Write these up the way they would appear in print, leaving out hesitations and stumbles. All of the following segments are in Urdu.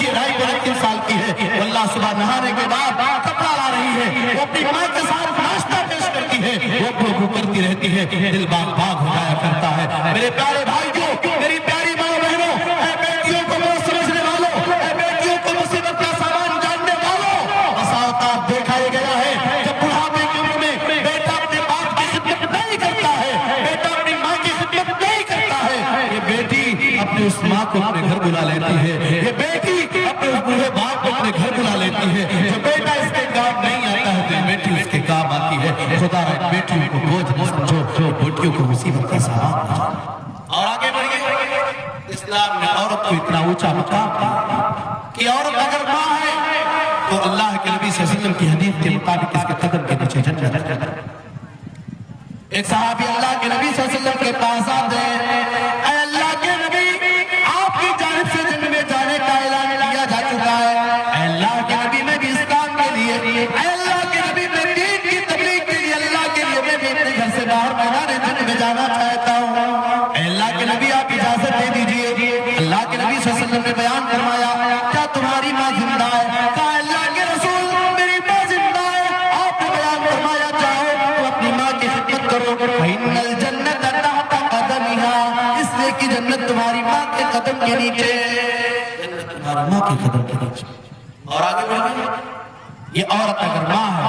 بچی 2.5-3 سال کی ہے، وہ اللہ صبح نہانے کے بعد کپڑا لا رہی ہے، وہ اپنی ماں کے ساتھ ناشتہ پیش کرتی ہے، وہ گھو کرتی رہتی ہے، دل باغ باغ ہو جایا کرتا ہے۔ میرے پیارے بھائیوں، میری پیاری ماں بہنوں، اے بیٹیوں کو وہ سمجھنے والوں، اے بیٹیوں کو مصیبت کا سامان جاننے والوں، ایسا اوقات دیکھا گیا ہے جب بڑھاپے کی عمر میں بیٹا اپنے باپ کی خدمت نہیں کرتا ہے، بیٹا اپنی ماں کی خدمت نہیں کرتا ہے، یہ بیٹی اپنے اس ماں کو اپنے گھر بلا لیتی ہے، یہ بیٹی اپنے اس بوڑھے باپ کو اپنے گھر بلا لیتی ہے۔ جو بیٹا اس کے کام نہیں آتا ہے تو بیٹی اس کے کام آتی ہے۔ خدا رہے بیٹیوں کو بوجھ نہ سمجھو، بیٹیوں کو مصیبت کا سامان نہ سمجھو۔ اور آگے بڑھیے، اسلام نے عورت کو اتنا اونچا مقام دیا کہ عورت اگر ماں ہے تو اللہ کے نبی صلی اللہ علیہ وسلم کی حدیث کے مطابق اس کے قدم کے نیچے جنت ہے۔ ایک صحابی اللہ کے نبی صلی اللہ علیہ وسلم کے پاس آتے ہیں، اے اللہ کے نبی، آپ کی جانب سے جنت میں جانے کا اعلان کیا جا چکا ہے، اے اللہ کے نبی میں بھی اسلام کے لیے، اے اللہ کے نبی میں دین کی تبلیغ کے لیے، اللہ کے لیے میں بھی اپنے گھر سے باہر میدان جنگ میں جانا چاہتا ہوں، اے اللہ کے نبی آپ اجازت دے دیجئے۔ اللہ کے نبی صلی اللہ علیہ وسلم نے بیان فرمایا، کیا تمہاری ماں زندہ ہے؟ کہا اللہ کے رسول میری ماں زندہ ہے۔ آپ نے بیان فرمایا جاؤ تو اپنی ماں کی خدمت کرو، فَإِنَّ الْجَنَّةَ تَحْتَ قَدَمِهَا، اس لیے کہ جنت تمہاری ماں کے قدم کے نیچے، جنت تمہاری ماں کے قدم کے نیچے۔ اور آگے بڑھیں، یہ عورت اگر ماں ہے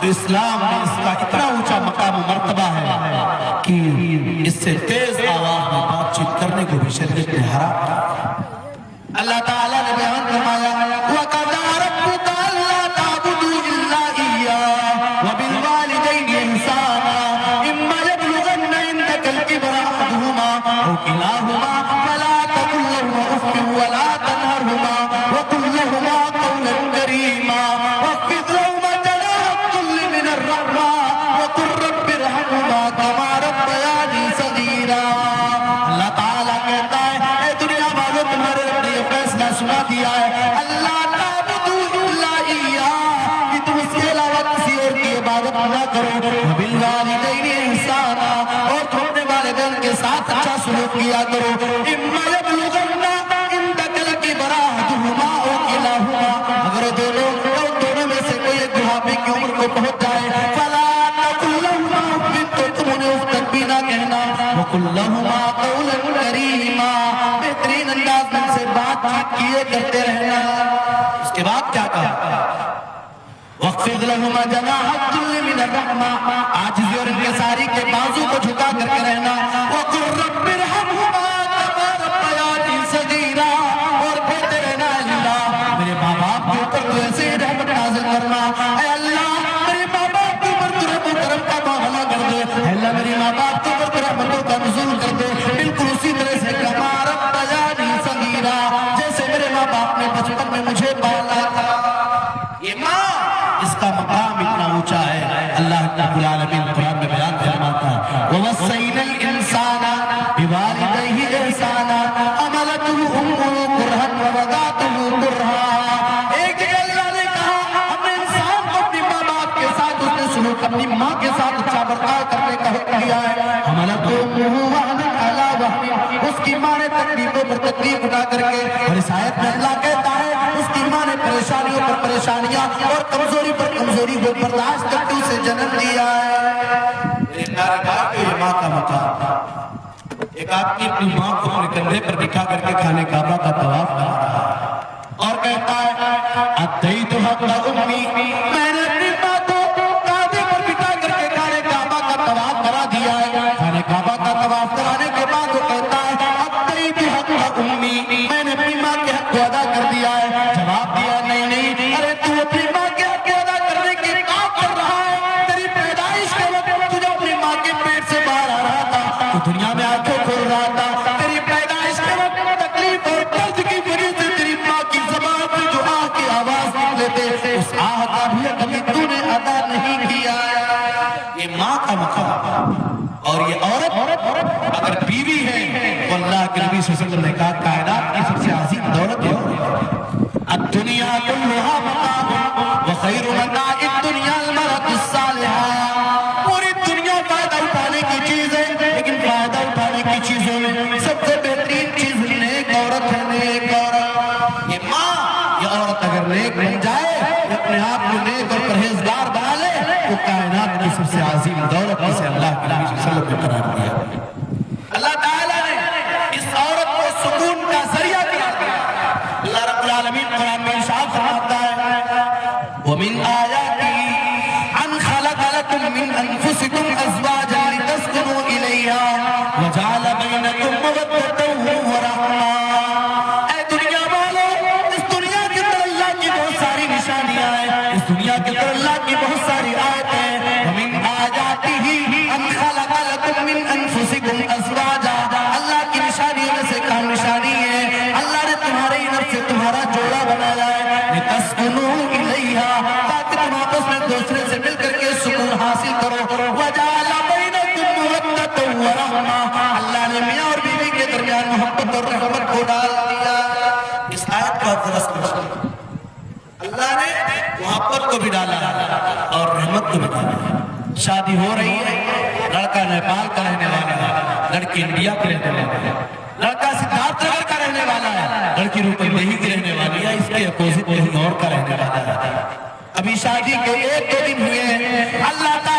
تو اسلام میں اس کا اتنا اونچا مقام و مرتبہ ہے کہ اس سے تیز آواز میں بات چیت کرنے کو بھی شریعت نے حرام کیا۔ اللہ تعالیٰ نے بیان فرمایا، وَقَضَىٰ رَبُّكَ أَلَّا تَعْبُدُوا إِلَّا إِيَّاهُ وَبِالْوَالِدَيْنِ إِحْسَانًا إِمَّا يَبْلُغَنَّ عِندَكَ الْكِبَرَ أَحَدُهُمَا أَوْ كِلَاهُمَا فَلَا تَقُل لَّهُمَا أُفٍّ وَلَا تَنْهَرْهُمَا وَقُل لَّهُمَا قَوْلًا كَرِيمًا وَاخْفِضْ لَهُمَا جَنَاحَ الذُّلِّ مِنَ الرَّحْمَةِ وَقُل رَّبِّ ارْحَمْهُمَا كَمَا رَبَّيَانِي صَغِيرًا۔ اللہ تعالیٰ کہتا ہے، اے دنیا والوں، تمہارے رب نے یہ فیصلہ سنا دیا ہے، اللہ تعبدوا الا ایاہ، کہ تم اس کے علاوہ کسی اور کی عبادت نہ کرو، وبالوالدین احسانا، اور تم اپنے والدین کے ساتھ اچھا سلوک کیا کرو، اما یبلغن عندک الکبر احدہما او کلاہما، اگر دونوں میں سے کوئی ایک بڑھاپے کی عمر کو پہنچ جائے، فلا تقل لہما اف، تو تم انہیں اف تک بھی نہ کہنا، وقل لہما قولا کریما، بہترین انداز میں سے بات چیت کیے کرتے رہنا۔ اس کے بعد کیا کہا؟ وَاخْفِضْ لَهُمَا جَنَاحَ الذُّلِّ مِنَ الرَّحْمَةِ، عاجزی اور انکساری کے بازو کو جھکا کر کے رہنا، وَقُلْ رَبِّ ارْحَمْهُمَا كَمَا رَبَّيَانِي صَغِيرًا، اور کہتے رہنا، اللہ میرے ماں باپ کے اوپر تو ایسے ہی رحمت نازل کرنا، اے اللہ میرے ماں باپ کے اوپر تو رحمت و کرم کا معاملہ کر دے، اے اللہ میری ماں باپ کے اوپر تو رحمتوں کا نزول کر دے، بالکل اسی طرح سے کما ربیانی صغیرا، جیسے میرے ماں باپ نے بچپن میں مجھے پالا تھا۔ یہ ماں، اس کا مقام اتنا اونچا ہے، اللہ رب العالمین قرآن میں بیان فرماتا ہے، وَوَصَّيْنَا الْإِنسَانَ بِوَالِدَيْهِ إِحْسَانًا حَمَلَتْهُ أُمُّهُ كُرْهًا وَوَضَعَتْهُ كُرْهًا۔ ایک جگہ اللہ نے کہا ہم نے انسان کو اپنی ماں باپ کے ساتھ اس نے سلوک، اپنی ماں کے ساتھ اچھا برتاؤ کرنے کا حکم دیا ہے، حَمَلَتْهُ أُمُّهُ وَهْنًا عَلَىٰ وَهْنٍ، اس کی ماں نے تکلیفوں پر تکلیف اٹھا کر کے، اور اس آیت میں اللہ کہتا ہے اس کی ماں نے پریشانیوں پر پریشانیاں اور کمزوری پر کمزوری کو برداشت کرتے اسے جنم دیا ہے۔ میرے پیارے بھائیو، یہ ماں کا مقام، ایک آدمی اپنی ماں کو اپنے کندھے پر بٹھا کر کے خانہ کعبہ کا طواف کر رہا ہے اور کہتا ہے اتیت حق امی، میں نے اپنی ماں کو کندھے پر بٹھا کر کے خانہ کعبہ کا طواف کرا دیا ہے۔ خانہ کعبہ کا طواف کرانے کے بعد وہ کہتا ہے اتیت حق امی، میں نے اپنی ماں کے حق کو ادا کر دیا ہے۔ جواب دیا نہیں نہیں، ارے تو اپنی ماں کے حق کو ادا کرنے کی کام کر رہا ہے، تیری پیدائش کے وقت تجھے اپنی ماں کے پیٹ سے باہر آ رہا تھا، تو دنیا میں آنکھیں کھول رہا تھا، تیری پیدائش کے وقت تکلیف اور درد کی وجہ سے تیری ماں کی زبان سے جو آہ کی آواز نکلے تھے، اس آہ کا بھی کبھی تو نے ادا نہیں کیا ہے۔ یہ ماں کا مقام، اور یہ عورت اگر بیوی ہے تو اللہ کے نبی صلی اللہ علیہ وسلم نے کہا کائنات کی سب سے عظیم دولت ہے الدنیا کلھا متاع وخیر متاع الدنیا المرأة الصالحہ، پوری دنیا فائدہ اٹھانے کی چیز ہے، لیکن فائدہ اٹھانے کی چیزوں میں سب سے بہترین چیز نیک عورت ہے، نیک عورت۔ یہ ماں نیک بن جائے، اپنے آپ کو نیک اور پرہیزگار بنا لے، تو کائنات کی سب سے عظیم دولت جسے اللہ کے نبی صلی اللہ علیہ وسلم نے قرار دیا۔ اللہ تعالیٰ نے اس عورت کو سکون کا ذریعہ قرار دیا۔ اللہ رب العالمین قرآن میں ارشاد فرماتا ہے وَمِنْ آيَاتِهِ أَنْ خَلَقَ لَكُم مِّنْ أَنفُسِكُمْ أَزْوَاجًا لِتَسْكُنُوا إِلَيْهَا وَجَعَلَ بَيْنَكُم مَّوَدَّةً وَرَحْمَةً۔ اے دنیا والو، اس دنیا کے اندر اللہ کی بہت ساری نشانیاں ہیں، اس دنیا کے اندر اللہ کی بہت ساری آیتیں ہیں۔ وَمِنْ آيَاتِهِ أَنْ خَلَقَ لَكُم مِّنْ أَنفُسِكُمْ أَزْوَاجًا، اللہ کی نشانیوں میں سے ایک اہم نشانی ہے اللہ نے تمہارے ہی نفس سے تمہارا جوڑا بنایا ہے لِتَسْكُنُوا إِلَيْهَا، تاکہ تم آپس میں دوسرے سے مل کر کے سکون حاصل کرو۔ وَجَعَلَ بَيْنَكُم مَّوَدَّةً وَرَحْمَةً، اللہ نے میاں اور بیوی کے درمیان محبت اور رحمت کو ڈال دیا۔ اس آیت کو آپ ذرا سمجھیں، اللہ نے محبت کو بھی ڈالا اور رحمت کو بھی ڈالا۔ شادی ہو رہی ہے، لڑکا نیپال کا رہنے والا ہے، لڑکی انڈیا کی رہنے والی ہے، لڑکا سدھارتھ نگر کا رہنے والا ہے، لڑکی روپن دیہی کی رہنے والی ہے، اس کے اپوزٹ کہیں اور کا رہنے والا ہے۔ ابھی شادی کے ایک دو دن ہوئے ہیں، اللہ تعالیٰ